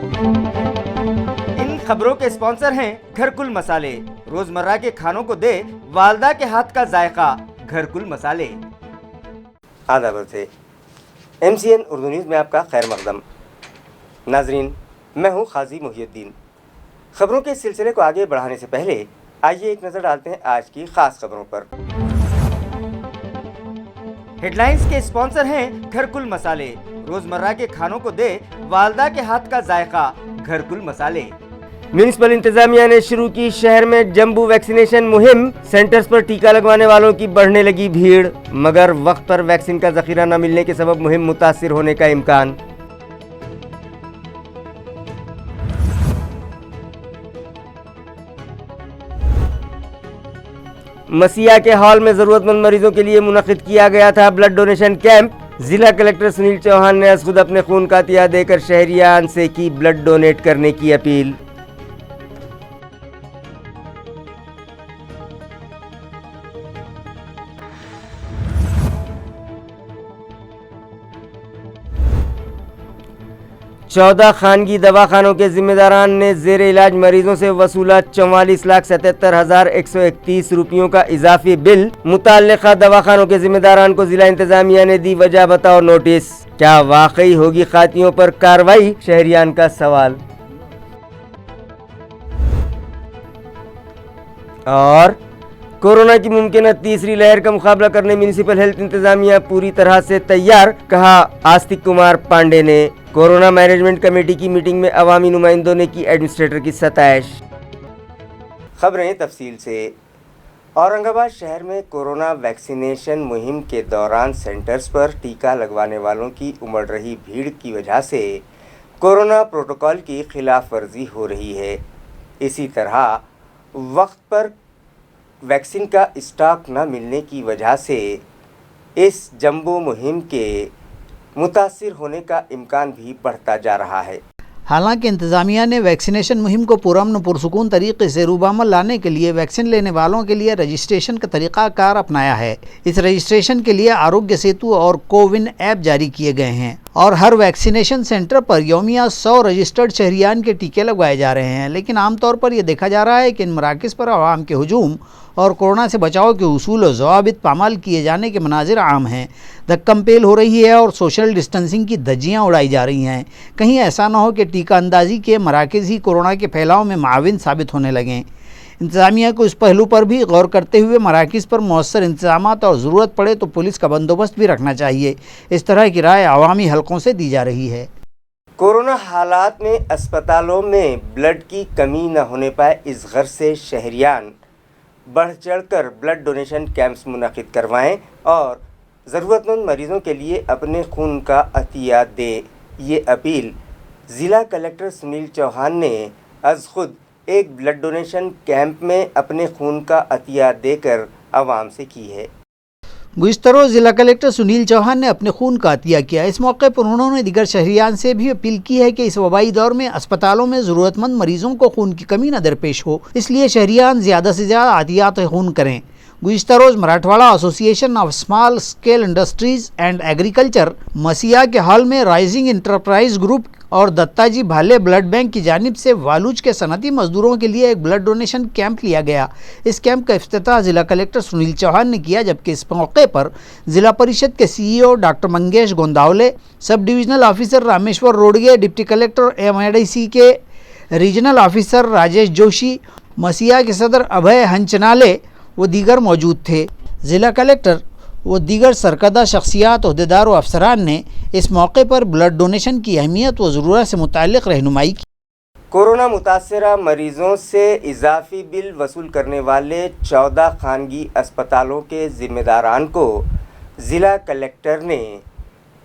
इन खबरों के स्पॉन्सर हैं घरकुल मसाले। रोजमर्रा के खानों को दे वालदा के हाथ का जायका, घरकुल मसाले। आदाब से MCN उर्दू न्यूज़ में आपका खैर मकदम। नाजरीन, मैं हूं खाजी मुहियुद्दीन। खबरों के सिलसिले को आगे बढ़ाने से पहले आइए एक नज़र डालते हैं आज की खास खबरों पर। हेडलाइंस के स्पॉन्सर हैं घरकुल मसाले। रोजमर्रा के खानों को दे वालदा के हाथ का जायका, घरकुल मसाले। म्यूनिसिपल इंतजामिया ने शुरू की शहर में जंबू वैक्सीनेशन मुहिम। सेंटर्स पर टीका लगवाने वालों की बढ़ने लगी भीड़, मगर वक्त पर वैक्सीन का जखीरा न मिलने के सबब मुहिम मुतासिर होने का इम्कान। मसीहा के हॉल में जरूरतमंद मरीजों के लिए मुनक्किद किया गया था ब्लड डोनेशन कैंप। जिला कलेक्टर सुनील चौहान ने खुद अपने खून का अतिया देकर शहरियान से की ब्लड डोनेट करने की अपील। चौदह खानगी दवाखानों के जिम्मेदारान ने जेर इलाज मरीजों से वसूला 44,77,131 रुपयों का इजाफी बिल। मुताल्लिका दवाखानों के जिम्मेदारान को जिला इंतजामिया ने दी वजह बताओ नोटिस। क्या वाकई होगी खातियों पर कार्रवाई, शहरियान का सवाल। और कोरोना की मुमकिन तीसरी लहर का मुकाबला करने म्यूनिसिपल हेल्थ इंतजामिया पूरी तरह से तैयार, कहा आस्तिक कुमार पांडे ने। कोरोना मैनेजमेंट कमेटी की मीटिंग में अवामी नुमाइंदों ने की एडमिनिस्ट्रेटर की सताइश। खबरें तफसील से। औरंगाबाद शहर में कोरोना वैक्सीनेशन मुहिम के दौरान सेंटर्स पर टीका लगवाने वालों की उमड़ रही भीड़ की वजह से कोरोना प्रोटोकॉल की खिलाफ वर्जी हो रही है। इसी तरह वक्त पर वैक्सीन का स्टॉक न मिलने की वजह से इस जंबो मुहिम के मुतासिर होने का इम्कान भी बढ़ता जा रहा है। हालांकि इंतजामिया ने वैक्सीनेशन मुहिम को पुरअमन पुरसुकून तरीके से रूबामल लाने के लिए वैक्सीन लेने वालों के लिए रजिस्ट्रेशन का तरीक़ाकार अपनाया है। इस रजिस्ट्रेशन के लिए आरोग्य सेतु और कोविन ऐप जारी किए गए हैं और हर वैक्सीनेशन सेंटर पर यौमिया 100 रजिस्टर्ड शहरियान के टीके लगवाए जा रहे हैं। लेकिन आमतौर पर यह देखा जा रहा है कि इन मराकज़ पर आवाम के हुजूम और कोरोना से बचाव के उसूल और ज़वाबित पामाल किए जाने के मनाजिर आम हैं। धक्कम पेल हो रही है और सोशल डिस्टेंसिंग की धज्जियाँ उड़ाई जा रही हैं। कहीं ऐसा न हो कि टीका अंदाजी के मराकज़ ही कोरोना के फैलाव में माविन साबित होने लगें। इंतज़ामिया को इस पहलू पर भी गौर करते हुए मराकज़ पर मौसर इंतजामात और ज़रूरत पड़े तो पुलिस का बंदोबस्त भी रखना चाहिए। इस तरह की राय अवामी हलकों से दी जा रही है। कोरोना हालात में अस्पतालों में ब्लड की कमी न होने पाए, इस गर्ज से शहरियान बढ़ चढ़कर ब्लड डोनेशन कैंप्स मुनक्किद करवाएं और ज़रूरतमंद मरीज़ों के लिए अपने खून का अतिया दें। ये अपील ज़िला कलेक्टर सुनील चौहान ने आज खुद एक ब्लड डोनेशन कैंप में अपने खून का अतिया देकर आवाम से की है। गुज़िश्ता रोज़ ज़िला कलेक्टर सुनील चौहान ने अपने खून का अतिया किया। इस मौके पर उन्होंने दीगर शहरियान से भी अपील की है कि इस वबाई दौर में अस्पतालों में ज़रूरतमंद मरीजों को खून की कमी न दरपेश हो, इसलिए शहरियान ज़्यादा से ज़्यादा अतियात खून करें। गुज़िश्ता रोज़ Marathwada association of small scale industries and agriculture Masia के हॉल में राइजिंग इंटरप्राइज ग्रुप और दत्ताजी भाले ब्लड बैंक की जानिब से वालूज के सनती मजदूरों के लिए एक ब्लड डोनेशन कैंप लिया गया। इस कैंप का इफ्तिताह ज़िला कलेक्टर सुनील चौहान ने किया, जबकि इस मौके पर ज़िला परिषद के CEO doctor Mangesh Gondawale, sub divisional officer Rameshwar Rodge, deputy collector MIDC के regional officer Rajesh Joshi, Masia के सदर अभय हंचनाले वो दीगर मौजूद थे। ज़िला कलेक्टर वो दीगर सरकर्दा शख्सियात, ओहदेदार व अफसरान ने इस मौके पर ब्लड डोनेशन की अहमियत व ज़रूरत से मुताल्लिक़ रहनुमाई की। कोरोना मुतासरा मरीजों से इजाफी बिल वसूल करने वाले 14 खानगी अस्पतालों के जिम्मेदारान को ज़िला कलेक्टर ने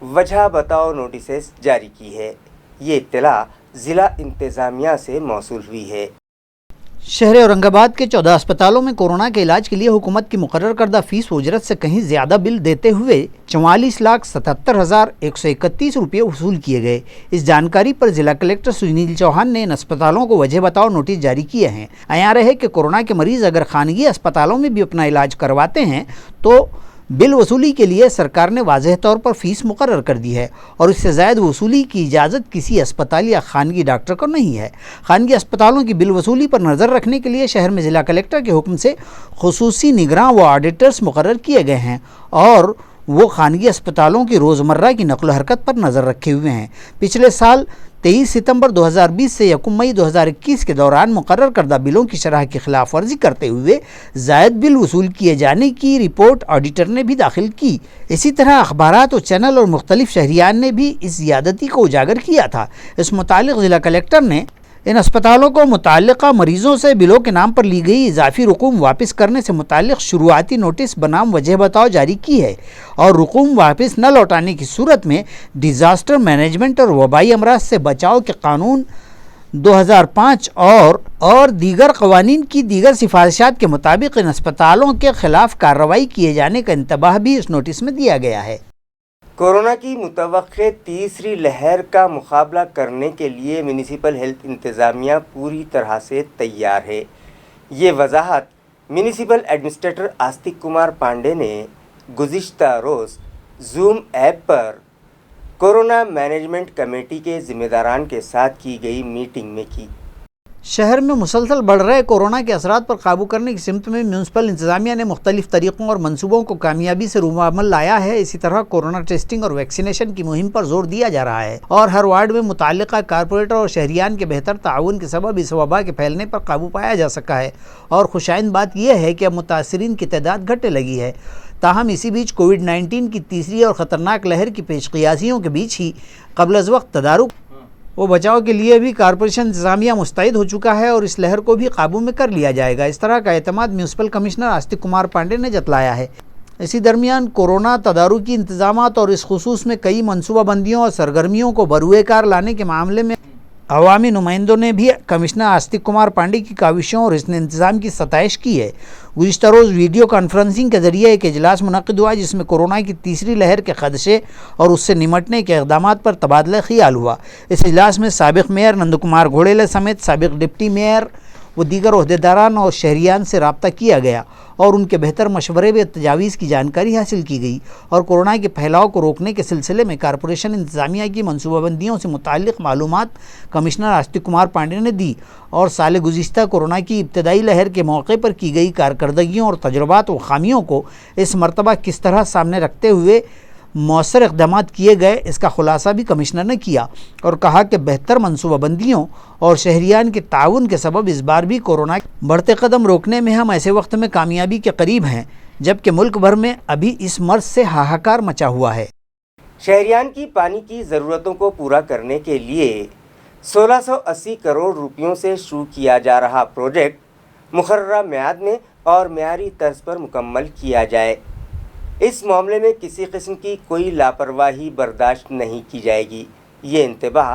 वजह बताओ नोटिस जारी की है। ये इत्तला ज़िला इंतज़ामिया से मौसूल हुई है। शहर औरंगाबाद के 14 अस्पतालों में कोरोना के इलाज के लिए हुकूमत की मुकर्रर करदा फीस उजरत से कहीं ज़्यादा बिल देते हुए 44,77,131 रुपये वसूल किए गए। इस जानकारी पर जिला कलेक्टर सुनील चौहान ने इन अस्पतालों को वजह बताओ नोटिस जारी किए हैं। आया रहे कि कोरोना के मरीज़ अगर खानगी अस्पतालों में भी अपना इलाज करवाते हैं तो بل وصولی کے لیے سرکار نے واضح طور پر فیس مقرر کر دی ہے اور اس سے زائد وصولی کی اجازت کسی اسپتال یا خانگی ڈاکٹر کو نہیں ہے۔ خانگی اسپتالوں کی بل وصولی پر نظر رکھنے کے لیے شہر میں ضلع کلکٹر کے حکم سے خصوصی نگراں و آڈیٹرز مقرر کیے گئے ہیں اور وہ خانگی اسپتالوں کی روزمرہ کی نقل و حرکت پر نظر رکھے ہوئے ہیں۔ پچھلے سال 23 ستمبر 2020 سے 1 مئی 2021 کے دوران مقرر کردہ بلوں کی شرح کی خلاف ورزی کرتے ہوئے زائد بل وصول کیے جانے کی رپورٹ آڈیٹر نے بھی داخل کی۔ اسی طرح اخبارات و چینل اور مختلف شہریان نے بھی اس زیادتی کو اجاگر کیا تھا۔ اس متعلق ضلع کلکٹر نے ان اسپتالوں کو متعلقہ مریضوں سے بلوں کے نام پر لی گئی اضافی رقوم واپس کرنے سے متعلق شروعاتی نوٹس بنام وجہ بتاؤ جاری کی ہے اور رقوم واپس نہ لوٹانے کی صورت میں ڈیزاسٹر مینجمنٹ اور وبائی امراض سے بچاؤ کے قانون 2005 اور دیگر قوانین کی دیگر سفارشات کے مطابق ان اسپتالوں کے خلاف کارروائی کیے جانے کا انتباہ بھی اس نوٹس میں دیا گیا ہے۔ کورونا کی متوقع تیسری لہر کا مقابلہ کرنے کے لیے میونسپل ہیلتھ انتظامیہ پوری طرح سے تیار ہے۔ یہ وضاحت میونسپل ایڈمنسٹریٹر آستک کمار پانڈے نے گزشتہ روز زوم ایپ پر کورونا مینجمنٹ کمیٹی کے ذمہ داران کے ساتھ کی گئی میٹنگ میں کی۔ شہر میں مسلسل بڑھ رہے کورونا کے اثرات پر قابو کرنے کی سمت میں میونسپل انتظامیہ نے مختلف طریقوں اور منصوبوں کو کامیابی سے روح عمل لایا ہے۔ اسی طرح کورونا ٹیسٹنگ اور ویکسینیشن کی مہم پر زور دیا جا رہا ہے اور ہر وارڈ میں متعلقہ کارپوریٹر اور شہریان کے بہتر تعاون کے سبب اس وبا کے پھیلنے پر قابو پایا جا سکا ہے اور خوشائند بات یہ ہے کہ اب متاثرین کی تعداد گھٹنے لگی ہے۔ تاہم اسی بیچ کووڈ-19 کی تیسری اور خطرناک لہر کی پیش قیاسیوں کے بیچ ہی قبل از وقت تدارک و بچاؤ کے لیے بھی کارپوریشن انتظامیہ مستعد ہو چکا ہے اور اس لہر کو بھی قابو میں کر لیا جائے گا۔ اس طرح کا اعتماد میونسپل کمشنر آستک کمار پانڈے نے جتلایا ہے۔ اسی درمیان کورونا تدارکی انتظامات اور اس خصوص میں کئی منصوبہ بندیوں اور سرگرمیوں کو بروئے کار لانے کے معاملے میں عوامی نمائندوں نے بھی کمشنر آستک کمار پانڈے کی کاوشوں اور حسن انتظام کی ستائش کی ہے۔ گزشتہ روز ویڈیو کانفرنسنگ کے ذریعے ایک اجلاس منعقد ہوا جس میں کورونا کی تیسری لہر کے خدشے اور اس سے نمٹنے کے اقدامات پر تبادلہ خیال ہوا۔ اس اجلاس میں سابق میئر نند کمار گھوڑیلے سمیت سابق ڈپٹی میئر و دیگر عہدیداران اور شہریان سے رابطہ کیا گیا اور ان کے بہتر مشورے و تجاویز کی جانکاری حاصل کی گئی اور کورونا کے پھیلاؤ کو روکنے کے سلسلے میں کارپوریشن انتظامیہ کی منصوبہ بندیوں سے متعلق معلومات کمشنر آستک کمار پانڈے نے دی اور سال گزشتہ کورونا کی ابتدائی لہر کے موقع پر کی گئی کارکردگیوں اور تجربات و خامیوں کو اس مرتبہ کس طرح سامنے رکھتے ہوئے مؤثر اقدامات کیے گئے اس کا خلاصہ بھی کمشنر نے کیا اور کہا کہ بہتر منصوبہ بندیوں اور شہریان کے تعاون کے سبب اس بار بھی کورونا کے بڑھتے قدم روکنے میں ہم ایسے وقت میں کامیابی کے قریب ہیں جبکہ ملک بھر میں ابھی اس مرض سے ہاہاکار مچا ہوا ہے۔ شہریان کی پانی کی ضرورتوں کو پورا کرنے کے لیے 1680 کروڑ روپیوں سے شروع کیا جا رہا پروجیکٹ مقررہ میعاد میں اور معیاری طرز پر مکمل کیا جائے۔ اس معاملے میں کسی قسم کی کوئی لاپرواہی برداشت نہیں کی جائے گی۔ یہ انتباہ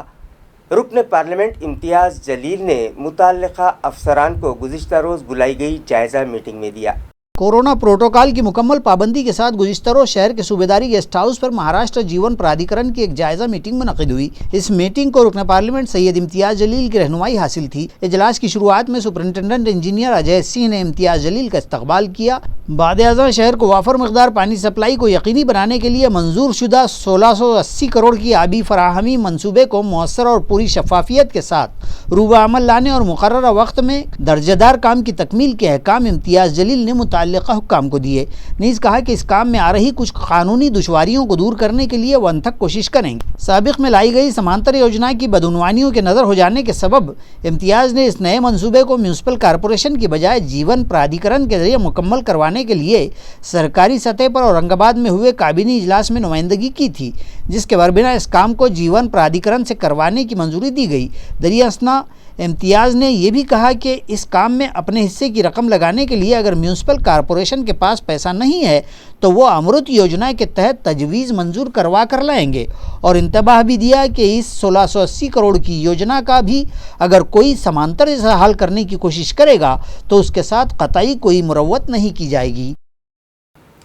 رکن پارلیمنٹ امتیاز جلیل نے متعلقہ افسران کو گزشتہ روز بلائی گئی جائزہ میٹنگ میں دیا۔ کورونا پروٹوکال کی مکمل پابندی کے ساتھ گزشتہ روز شہر کے صوبیداری گیسٹ ہاؤس پر مہاراشٹر جیون پرادھیکرن کی ایک جائزہ میٹنگ منعقد ہوئی۔ اس میٹنگ کو رکن پارلیمنٹ سید امتیاز جلیل کی رہنمائی حاصل تھی۔ اجلاس کی شروعات میں سپرنٹنڈنٹ انجینئر اجے سنگھ نے امتیاز جلیل کا استقبال کیا۔ بعد ازاں شہر کو وافر مقدار پانی سپلائی کو یقینی بنانے کے لیے منظور شدہ 1680 کروڑ کی آبی فراہمی منصوبے کو مؤثر اور پوری شفافیت کے ساتھ روح عمل لانے اور مقررہ وقت میں درجہ دار کام کی تکمیل کے احکام امتیاز جلیل نے متعلقہ حکام کو دیے۔ نیز کہا کہ اس کام میں آ رہی کچھ قانونی دشواریوں کو دور کرنے کے لیے وہ انتھک کوشش کریں گے۔ سابق میں لائی گئی سمانتر یوجنا کی بدعنوانیوں کے نظر ہو جانے کے سبب امتیاز نے اس نئے منصوبے کو میونسپل کارپوریشن کی بجائے جیون پرادھیکرن کے ذریعے مکمل کروانے کے لیے سرکاری سطح پر اورنگ آباد میں ہوئے کابینی اجلاس میں نمائندگی کی تھی، جس کے بربنا اس کام کو جیون پرادھیکرن سے کروانے کی منظوری دی گئی۔ دریا اثنا امتیاز نے یہ بھی کہا کہ اس کام میں اپنے حصے کی رقم لگانے کے لیے اگر میونسپل کارپوریشن کے پاس پیسہ نہیں ہے تو وہ امرت یوجنا کے تحت تجویز منظور کروا کر لائیں گے اور انتباہ بھی دیا کہ اس 1680 کروڑ کی یوجنا کا بھی اگر کوئی سمانتر سے حل کرنے کی کوشش کرے گا تو اس کے ساتھ قطعی کوئی مروت نہیں کی جائے گی۔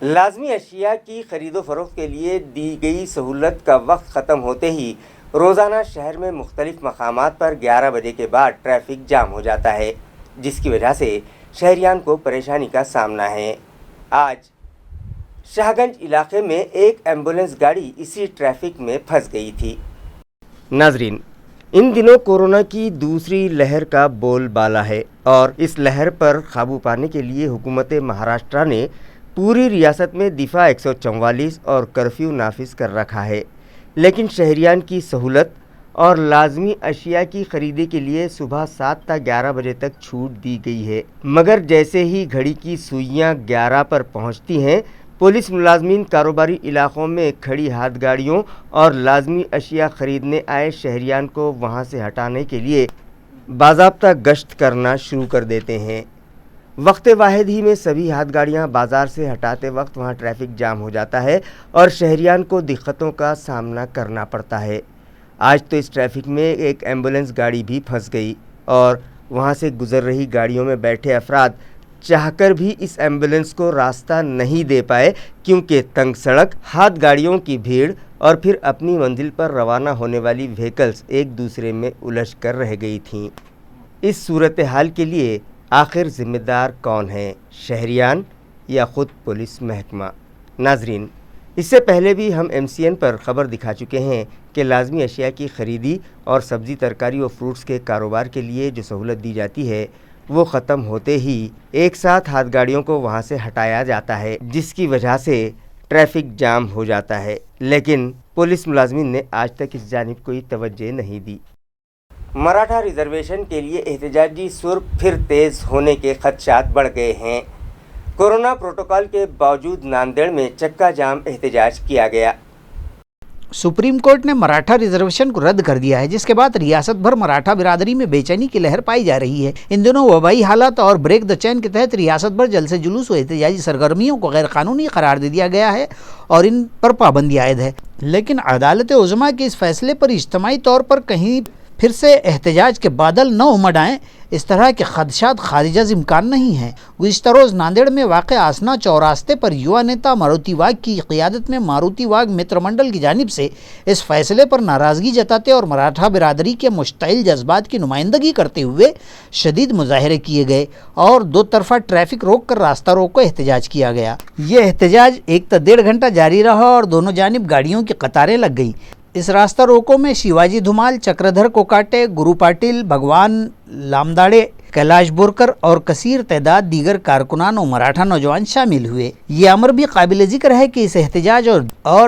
لازمی اشیاء کی خرید و فروخت کے لیے دی گئی سہولت کا وقت ختم ہوتے ہی روزانہ شہر میں مختلف مقامات پر 11 بجے کے بعد ٹریفک جام ہو جاتا ہے، جس کی وجہ سے شہریان کو پریشانی کا سامنا ہے۔ آج शाहगंज इलाके में एक एम्बुलेंस गाड़ी इसी ट्रैफिक में फंस गई थी। नाजरीन, इन दिनों कोरोना की दूसरी लहर का बोलबाला है और इस लहर पर काबू पाने के लिए हुकूमत महाराष्ट्र ने पूरी रियासत में दिफा 144 और कर्फ्यू नाफिज कर रखा है। लेकिन शहरियान की सहूलत और लाजमी अशिया की खरीदी के लिए सुबह 7 से 11 बजे तक छूट दी गई है, मगर जैसे ही घड़ी की सुइयां 11 पर पहुंचती हैं, पुलिस मुलाजमीन कारोबारी इलाकों में खड़ी हाथ गाड़ियों और लाजमी अशिया ख़रीदने आए शहरियान को वहां से हटाने के लिए बाज़ाब्ता गश्त करना शुरू कर देते हैं। वक्त वाहिद ही में सभी हाथ गाड़ियाँ बाज़ार से हटाते वक्त वहां ट्रैफिक जाम हो जाता है और शहरियान को दिक्कतों का सामना करना पड़ता है। आज तो इस ट्रैफिक में एक एम्बुलेंस गाड़ी भी फंस गई और वहां से गुजर रही गाड़ियों में बैठे अफराद चाहकर भी इस एम्बुलेंस को रास्ता नहीं दे पाए, क्योंकि तंग सड़क, हाथ गाड़ियों की भीड़ और फिर अपनी मंजिल पर रवाना होने वाली व्हीकल्स एक दूसरे में उलझ कर रह गई थीं। इस सूरत हाल के लिए आखिर ज़िम्मेदार कौन है, शहरियान या ख़ुद पुलिस महकमा? नाजरीन, इससे पहले भी हम MCN पर ख़बर दिखा चुके हैं कि लाजमी अशिया की ख़रीदी और सब्ज़ी, तरकारी और फ्रूट्स के कारोबार के लिए जो सहूलत दी जाती है वो ख़त्म होते ही एक साथ हाथ गाड़ियों को वहाँ से हटाया जाता है, जिसकी वजह से ट्रैफिक जाम हो जाता है। लेकिन पुलिस मुलाजमीन ने आज तक इस जानिब कोई तवज्जो नहीं दी। मराठा रिजर्वेशन के लिए एहतजाजी सुर फिर तेज़ होने के खदशात बढ़ गए हैं। कोरोना प्रोटोकॉल के बावजूद नांदेड़ में चक्का जाम एहतजाज किया गया। सुप्रीम कोर्ट ने मराठा रिजर्वेशन को रद्द कर दिया है, जिसके बाद रियासत भर मराठा बिरादरी में बेचैनी की लहर पाई जा रही है। इन दिनों वबाई हालात और ब्रेक द चेन के तहत रियासत भर जलसे जुलूस व एहतजाजी सरगर्मियों को गैर कानूनी करार दे दिया गया है और इन पर पाबंदी आयद है। लेकिन अदालत उज़्मा के इस फैसले पर इज्तिमाई तौर पर कहीं फिर से एहतजाज के बादल न उमड़ आएँ, इस तरह के खदशात खारिज इम्कान नहीं है। गुज़िश्ता रोज़ नांदेड़ में वाक़ आसना चौरास्ते पर युवा नेता मारुति वाघ की क़ियादत में मारुति वाघ मित्र मंडल की जानिब से इस फैसले पर नाराज़गी जताते और मराठा बिरादरी के मुश्तइल जज्बात की नुमाइंदगी करते हुए शदीद मुजाहरे किए गए और दो तरफा ट्रैफिक रोक कर रास्ता रोको एहतजाज किया गया। ये एहतजाज 1 से 1.5 घंटा जारी रहा और दोनों जानिब गाड़ियों की कतारें लग गईं। इस रास्ता रोको में शिवाजी धुमाल, चक्रधर कोकाटे, गुरु पाटिल, भगवान लामदाड़े, कैलाश बोरकर और कसीर तादाद दीगर कारकुनान और मराठा नौजवान शामिल हुए। ये अमर भी काबिल जिक्र है कि इस एहतजाज और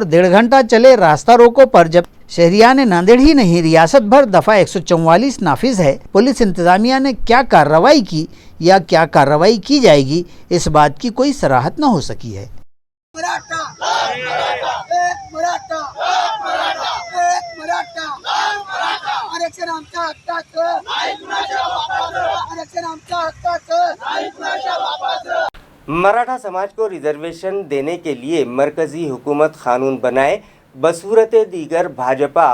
1.5 घंटा चले रास्ता रोको पर जब शहरियान नांदेड़ ही नहीं रियासत भर दफ़ा 144 नाफिज है, पुलिस इंतज़ामिया ने क्या कार्रवाई की या क्या कार्रवाई की जाएगी, इस बात की कोई सराहत न हो सकी है। मराठा एक मराठा एक मराठा आरक्षण आमच्या हक्काचं, आरक्षण आमच्या हक्काचं। मराठा समाज को रिजर्वेशन देने के लिए मरकजी हुकूमत कानून बनाए, बसूरत दीगर भाजपा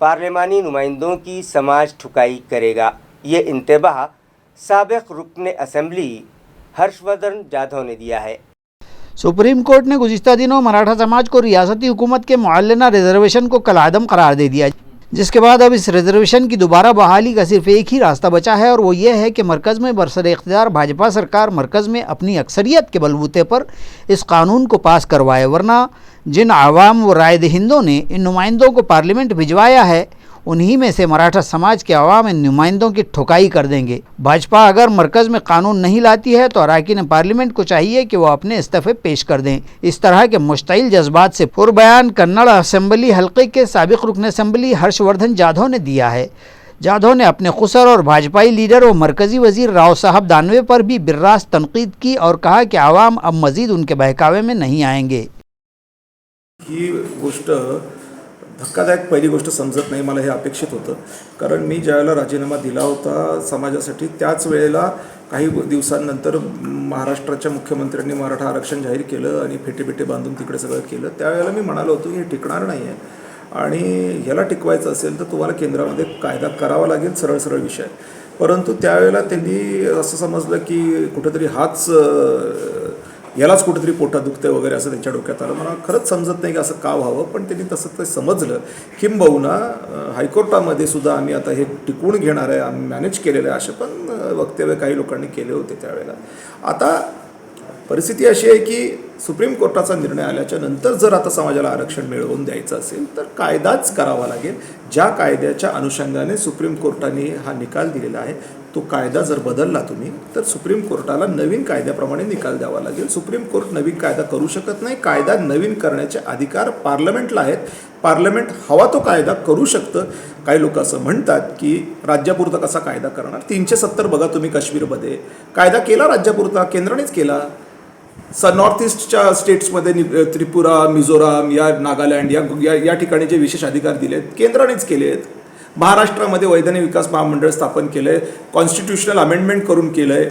पार्लिमानी नुमाइंदों की समाज ठुकाई करेगा। ये इंतबाह साबिक रुकन असेंबली हर्षवर्धन जाधव ने दिया है। सुप्रीम कोर्ट ने गुज़िश्ता दिनों मराठा समाज को रियासती हुकूमत के मुअल्लना रिजर्वेशन को कलआदम करार दे दिया, जिसके बाद अब इस रिजर्वेशन की दोबारा बहाली का सिर्फ एक ही रास्ता बचा है और वो ये है कि मरकज़ में बरसर इख्तियार भाजपा सरकार मरकज़ में अपनी अक्सरियत के बलबूते पर इस कानून को पास करवाए, वरना जिन आवाम व राय दहिंदों ने इन नुमाइंदों को पार्लियामेंट भिजवाया है उन्हीं में से मराठा समाज के अवाम इन नुमाइंदों की ठुकाई कर देंगे। भाजपा अगर मरकज़ में कानून नहीं लाती है तो अरकान पार्लियामेंट को चाहिए कि वो अपने इस्तीफ़े पेश कर दें। इस तरह के मुश्तइल जज्बात से पुरबयान कन्नड़ असेंबली हल्के के साबिक रुकन असेंबली हर्षवर्धन जाधव ने दिया है। जाधव ने अपने खुसर और भाजपाई लीडर और मरकज़ी वज़ीर राव साहब दानवे पर भी बिर्रास तनकीद की और कहा कि आवाम अब मज़ीद उनके बहकावे में नहीं आएंगे। ही गोष्ट धक्कादायक पहिली गोष्ट समजत नाही, मला हे अपेक्षित होतं, कारण मी ज्यावेळेला राजीनामा दिला होता समाजासाठी त्याच वेळेला काही दिवसांनंतर महाराष्ट्राच्या मुख्यमंत्र्यांनी मराठा आरक्षण जाहीर केलं आणि फेटे बांधून तिकडे सगळं केलं। त्यावेळेला मी म्हणालो होतो की हे टिकणार नाही आहे आणि ह्याला टिकवायचं असेल तर तुम्हाला केंद्रामध्ये कायदा करावा लागेल, सरळ विषय। परंतु त्यावेळेला त्यांनी असं समजलं की कुठेतरी हाच यालाच कुठेतरी पोटात दुखते वगैरे असं त्यांच्या डोक्यात आलं। मला खरंच समजत नाही की असं का व्हावं, पण त्यांनी तसं ते समजलं। किंबहुना हायकोर्टामध्ये सुद्धा आम्ही आता हे टिकवून घेणार आहे, आम्ही मॅनेज केलेलं आहे असे पण वक्तव्य काही लोकांनी केले होते त्यावेळेला। आता परिस्थिती अशी आहे की सुप्रीम कोर्टाचा निर्णय आल्याच्या नंतर जर आता समाजाला आरक्षण मिळवून द्यायचं असेल तर कायदाच करावा लागेल. ज्या कायद्याच्या अनुषंगाने सुप्रीम कोर्टाने हा निकाल दिलेला आहे तो कायदा जर बदलला तुम्ही तर सुप्रीम कोर्टाला नवीन कायद्याप्रमाणे निकाल द्यावा लागेल. सुप्रीम कोर्ट नवीन कायदा करू शकत नाही. कायदा नवीन करण्याचे अधिकार पार्लमेंटला आहेत. पार्लमेंट हवा तो कायदा करू शकतं. काही लोक असं म्हणतात की राज्यापुरता कसा कायदा करणार. 370 बघा तुम्ही काश्मीरमध्ये कायदा केला राज्यापुरता, केंद्रानेच केला. नॉर्थ ईस्टच्या स्टेट्समध्ये त्रिपुरा, मिझोराम या नागालँड या ठिकाणी जे विशेष अधिकार दिलेत केंद्रानेच केलेत. महाराष्ट्रामध्ये वैधानिक विकास महामंडळ स्थापन केलं आहे, कॉन्स्टिट्युशनल अमेंडमेंट करून केलं आहे,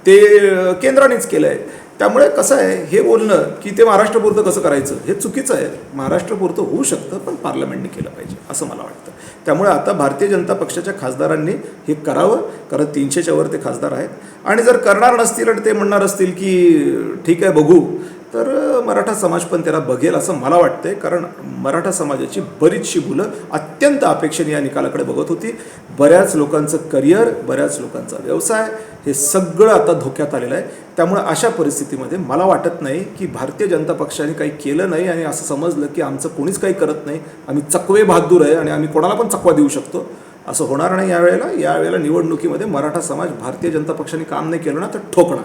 ते केंद्रानेच केलं आहे. त्यामुळे कसं आहे हे बोलणं की ते महाराष्ट्रापुरतं कसं करायचं हे चुकीचं आहे. महाराष्ट्रापुरतं होऊ शकतं पण पार्लमेंटने केलं पाहिजे असं मला वाटतं. त्यामुळे आता भारतीय जनता पक्षाच्या खासदारांनी हे करावं, कारण 300च्या वर ते खासदार आहेत. आणि जर करणार नसतील आणि ते म्हणणार असतील की ठीक आहे बघू, तर मराठा समाज पण त्याला बघेल असं मला वाटतंय. कारण मराठा समाजाची बरीचशी मुलं अत्यंत अपेक्षेने या निकालाकडे बघत होती. बऱ्याच लोकांचं करिअर, बऱ्याच लोकांचा व्यवसाय हे सगळं आता धोक्यात आलेलं आहे. त्यामुळे अशा परिस्थितीमध्ये मला वाटत नाही की भारतीय जनता पक्षाने काही केलं नाही आणि असं समजलं की आमचं कोणीच काही करत नाही, आम्ही चकवे बहादूर आहे आणि आम्ही कोणाला पण चकवा देऊ शकतो. असं होणार नाही. यावेळेला निवडणुकीमध्ये मराठा समाज भारतीय जनता पक्षाने काम नाही केलं ना तर ठोकणार.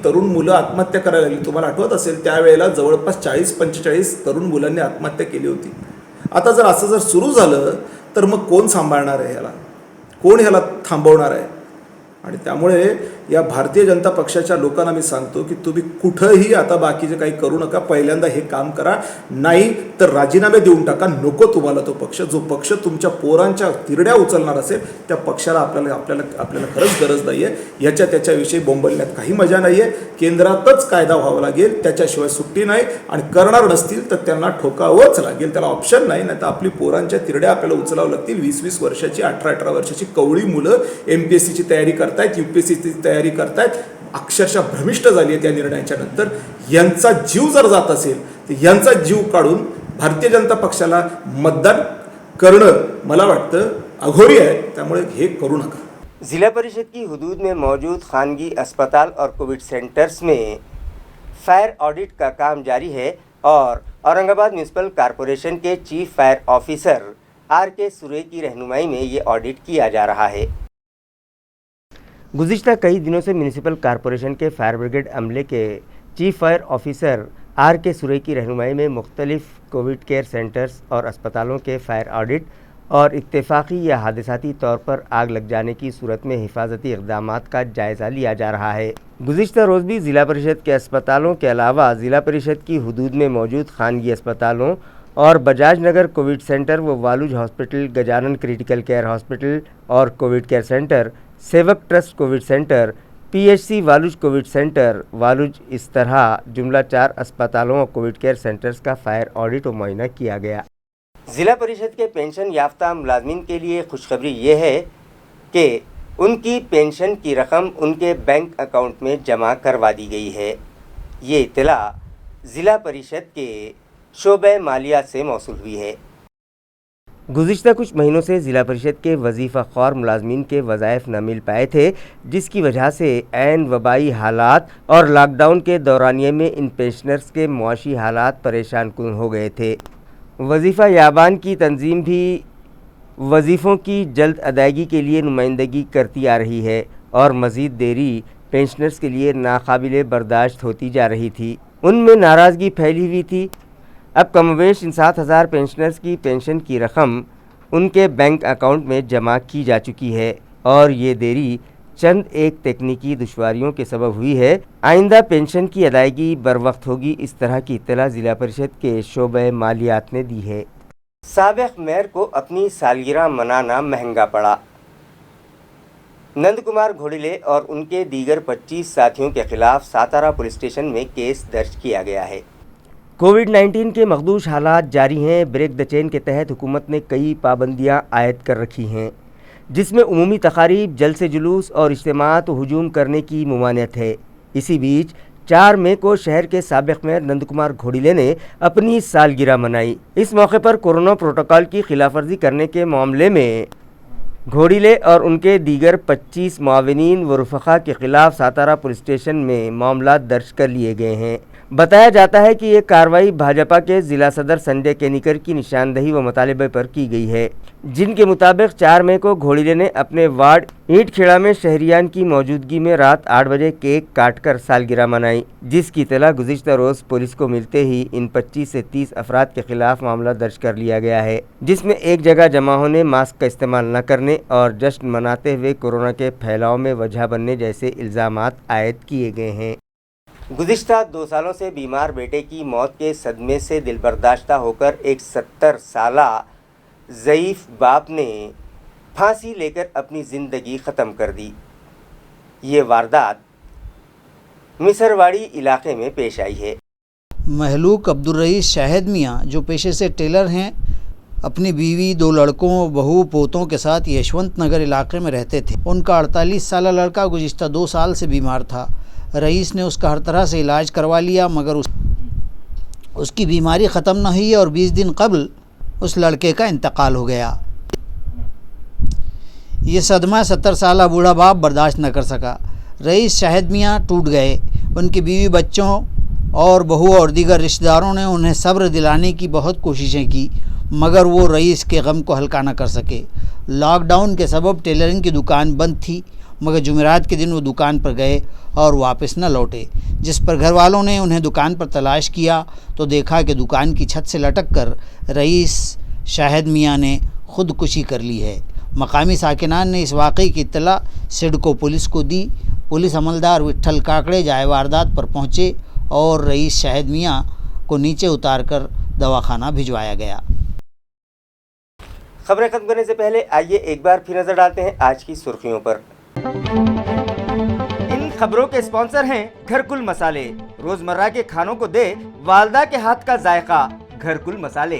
तरुण मुलं आत्महत्या करायला लागली. तुम्हाला आठवत असेल त्यावेळेला जवळपास 40-45 तरुण मुलांनी आत्महत्या केली होती. आता जर असं जर सुरू झालं तर मग कोण सांभाळणार आहे ह्याला, कोण ह्याला थांबवणार आहे. आणि त्यामुळे या भारतीय जनता पक्षाच्या लोकांना मी सांगतो की तुम्ही कुठंही आता बाकीचे काही करू नका. पहिल्यांदा हे काम करा, नाही तर राजीनामे देऊन टाका. नको तुम्हाला तो पक्ष. जो पक्ष तुमच्या पोरांच्या तिरड्या उचलणार असेल त्या पक्षाला आपल्याला खरंच गरज नाही आहे. त्याच्याविषयी बोंबलण्यात काही मजा नाही आहे. केंद्रातच कायदा व्हावा लागेल, त्याच्याशिवाय सुट्टी नाही. आणि करणार नसतील तर त्यांना ठोकावंच लागेल, त्याला ऑप्शन नाही. नाही तर आपली पोरांच्या तिरड्या आपल्याला उचलावं लागतील. 20-20 वर्षाची, 18-18 वर्षाची कवळी मुलं MPSCची तयारी करतायत, UPSCची तयारी करतायत. अक्षरशः भ्रमिष्ट झाली आहे त्या निर्णयाच्या नंतर. यांचा जीव जर जात असेल तर यांचा जीव काढून भारतीय जनता पक्षाला मतदान करणं मला वाटतं अघोरी आहे. त्यामुळे हे करू नका. जिला परिषद की हदूद में मौजूद खानगी अस्पताल और कोविड सेंटर्स में फायर ऑडिट का काम जारी है और औरंगाबाद म्यूनसिपल कॉरपोरेशन के चीफ फायर ऑफिसर RK सुरे की रहनुमाई में ये ऑडिट किया जा रहा है. गुज़िश्ता कई दिनों से म्यूनसिपल कॉरपोरेशन के फायर ब्रिगेड अमले के चीफ फायर ऑफिसर RK सुरे की रहनुमाई में मुख्तलिफ कोविड केयर सेंटर्स और अस्पतालों के फायर ऑडिट और इत्तेफाकी या हादसाती तौर पर आग लग जाने की सूरत में हिफाजती इक़दामात का जायज़ा लिया जा रहा है. गुज़िश्ता रोज़ भी ज़िला परिषद के अस्पतालों के अलावा ज़िला परिषद की हदूद में मौजूद खानगी अस्पतालों और बजाज नगर कोविड सेंटर व Waluj hospital, Gajanan critical care hospital और Covid care centre, Sevak trust Covid centre, PHC Waluj Covid centre Waluj, इस तरह जुमला 4 अस्पतालों और कोविड केयर सेंटर्स का फायर ऑडिट व मुआयना किया गया. ज़िला परिषद के पेंशन याफ्ता मुलाजमीन के लिए खुशखबरी ये है कि उनकी पेंशन की रकम उनके बैंक अकाउंट में जमा करवा दी गई है. ये इत्तला ज़िला परिषद के शोबे मालियात से मौसूल हुई है. गुज़िश्ता कुछ महीनों से ज़िला परिषद के वजीफ़ा ख्वार मुलाजमीन के वज़ाइफ न मिल पाए थे, जिसकी वजह से ऐन वबाई हालात और लॉकडाउन के दौरानिए में इन पेंशनर्स के मुआशी हालात परेशान कुन हो गए थे. वजीफ़ा याबान की तंजीम भी वजीफ़ों की जल्द अदायगी के लिए नुमाइंदगी करती आ रही है और मज़ीद देरी पेंशनर्स के लिए नाकाबिले बर्दाश्त होती जा रही थी. उनमें नाराज़गी फैली हुई थी. अब कमोवेश इन 7,000 पेंशनर्स की पेंशन की रकम उनके बैंक अकाउंट में जमा की जा चुकी है और ये देरी चंद एक तकनीकी दुश्वारियों के सबब हुई है. आइंदा पेंशन की अदायगी बर वक्त होगी. इस तरह की इत्तला ज़िला परिषद के शोबे मालियात ने दी है. साबिक़ मेयर को अपनी सालगिरह मनाना महंगा पड़ा. नंद कुमार घोड़िले और उनके दीगर 25 साथियों के खिलाफ सातारा पुलिस स्टेशन में केस दर्ज किया गया है. कोविड-19 के मखदूश हालात जारी हैं. ब्रेक द चेन के तहत हुकूमत ने कई पाबंदियां आयद कर रखी हैं, जिसमें उमूमी तकारीब, जलसे जुलूस और इज्तिमात हुजूम करने की मुमानियत है. इसी बीच 4 मई को शहर के साबिक़ मेयर नंद कुमार घोड़िले ने अपनी सालगिरह मनाई. इस मौके पर कोरोना प्रोटोकॉल की खिलाफवर्जी करने के मामले में گھوڑیلے اور ان کے دیگر 25 معاونین و رفقا کے خلاف ساتارا پولیس اسٹیشن میں معاملات درج کر لیے گئے ہیں۔ بتایا جاتا ہے کہ یہ کارروائی بھاجپا کے ضلع صدر سنجے کینیکر کی نشاندہی و مطالبے پر کی گئی ہے، جن کے مطابق 4 مئی کو گھوڑیلے نے اپنے وارڈ اینٹ کھیڑا میں شہریان کی موجودگی میں رات 8 بجے کیک کاٹ کر سالگرہ منائی، جس کی اطلاع گزشتہ روز پولیس کو ملتے ہی ان 25 سے 30 افراد کے خلاف معاملہ درج کر لیا گیا ہے، جس میں ایک جگہ جمع ہونے، ماسک کا استعمال نہ کرنے اور جشن مناتے ہوئے کورونا کے پھیلاؤ میں وجہ بننے جیسے الزامات عائد کیے گئے ہیں۔ گزشتہ 2 سالوں سے بیمار بیٹے کی موت کے صدمے سے دل برداشتہ ہو کر ایک 70 سالہ ضعیف باپ نے پھانسی لے کر اپنی زندگی ختم کر دی۔ یہ واردات مصرواڑی علاقے میں پیش آئی ہے۔ مہلوک عبدالرئیس شاہد میاں جو پیشے سے ٹیلر ہیں، اپنی بیوی، 2 لڑکوں، بہو، پوتوں کے ساتھ یشونت نگر علاقے میں رہتے تھے۔ ان کا 48 سالہ لڑکا گزشتہ 2 سال سے بیمار تھا۔ رئیس نے اس کا ہر طرح سے علاج کروا لیا مگر اس کی بیماری ختم نہ ہوئی اور 20 دن قبل اس لڑکے کا انتقال ہو گیا۔ یہ صدمہ 70 سالہ بوڑھا باپ برداشت نہ کر سکا۔ رئیس شاہد میاں ٹوٹ گئے۔ ان کی بیوی، بچوں اور بہو اور دیگر رشتہ داروں نے انہیں صبر دلانے کی بہت کوششیں کی مگر وہ رئیس کے غم کو ہلکا نہ کر سکے۔ لاک ڈاؤن کے سبب ٹیلرنگ کی دکان بند تھی مگر جمعرات کے دن وہ دکان پر گئے اور واپس نہ لوٹے، جس پر گھر والوں نے انہیں دکان پر تلاش کیا تو دیکھا کہ دکان کی چھت سے لٹک کر رئیس شاہد میاں نے خودکشی کر لی ہے۔ مقامی ساکنان نے اس واقعے کی اطلاع سڈکو پولیس کو دی۔ پولیس عملدار وٹھل کاکڑے جائے واردات پر پہنچے اور رئیس شاہد میاں کو نیچے اتار کر دواخانہ بھجوایا گیا۔ خبریں ختم کرنے سے پہلے آئیے ایک بار پھر نظر ڈالتے ہیں آج کی سرخیوں پر۔ ان خبروں کے اسپانسر ہیں گھرکل مسالے، روزمرہ کے کھانوں کو دے والدہ کے ہاتھ کا ذائقہ، گھرکل مسالے۔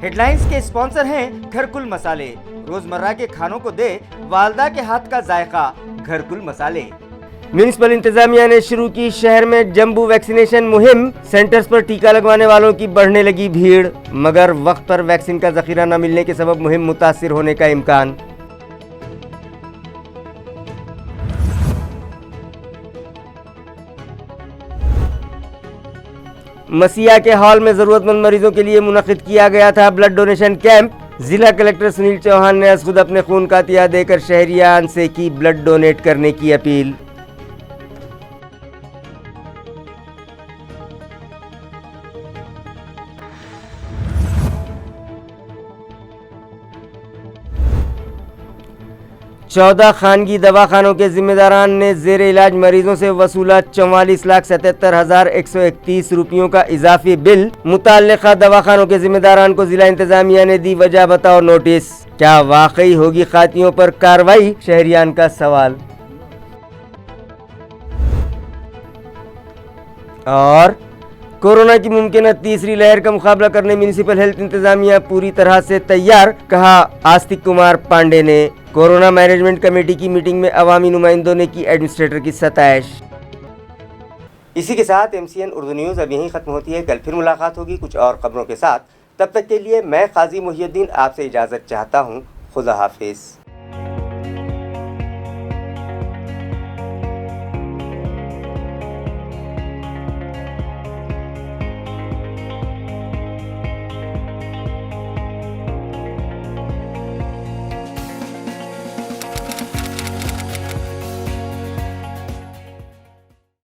ہیڈ لائنز کے اسپانسر ہیں گھرکل مسالے، روزمرہ کے کھانوں کو دے والدہ کے ہاتھ کا ذائقہ، گھرکل مسالے۔ میونسپل انتظامیہ نے شروع کی شہر میں جمبو ویکسینیشن مہم، سینٹرز پر ٹیکہ لگوانے والوں کی بڑھنے لگی بھیڑ مگر وقت پر ویکسین کا ذخیرہ نہ ملنے کے سبب مہم متاثر ہونے کا امکان۔ مسیح کے ہال میں ضرورت مند مریضوں کے لیے منعقد کیا گیا تھا بلڈ ڈونیشن کیمپ۔ ضلع کلکٹر سنیل چوہان نے از خود اپنے خون کا عطیہ دے کر شہریان سے کی بلڈ ڈونیٹ کرنے کی اپیل۔ چودہ خانگی دواخانوں کے ذمہ داران نے زیر علاج مریضوں سے وصولہ 44,77,131 روپیوں کا اضافی بل، متعلقہ دواخانوں کے ذمہ داران کو ضلع انتظامیہ نے دی وجہ بتاؤ نوٹس۔ کیا واقعی ہوگی قاتلوں پر کارروائی؟ شہریان کا سوال۔ اور کورونا کی ممکنہ تیسری لہر کا مقابلہ کرنے میونسپل ہیلتھ انتظامیہ پوری طرح سے تیار، کہا آستک کمار پانڈے نے۔ کورونا مینجمنٹ کمیٹی کی میٹنگ میں عوامی نمائندوں نے کی ایڈمنسٹریٹر کی ستائش۔ اسی کے ساتھ MCN اردو نیوز اب یہیں ختم ہوتی ہے۔ کل پھر ملاقات ہوگی کچھ اور خبروں کے ساتھ۔ تب تک کے لیے میں قاضی محی الدین آپ سے اجازت چاہتا ہوں۔ خدا حافظ۔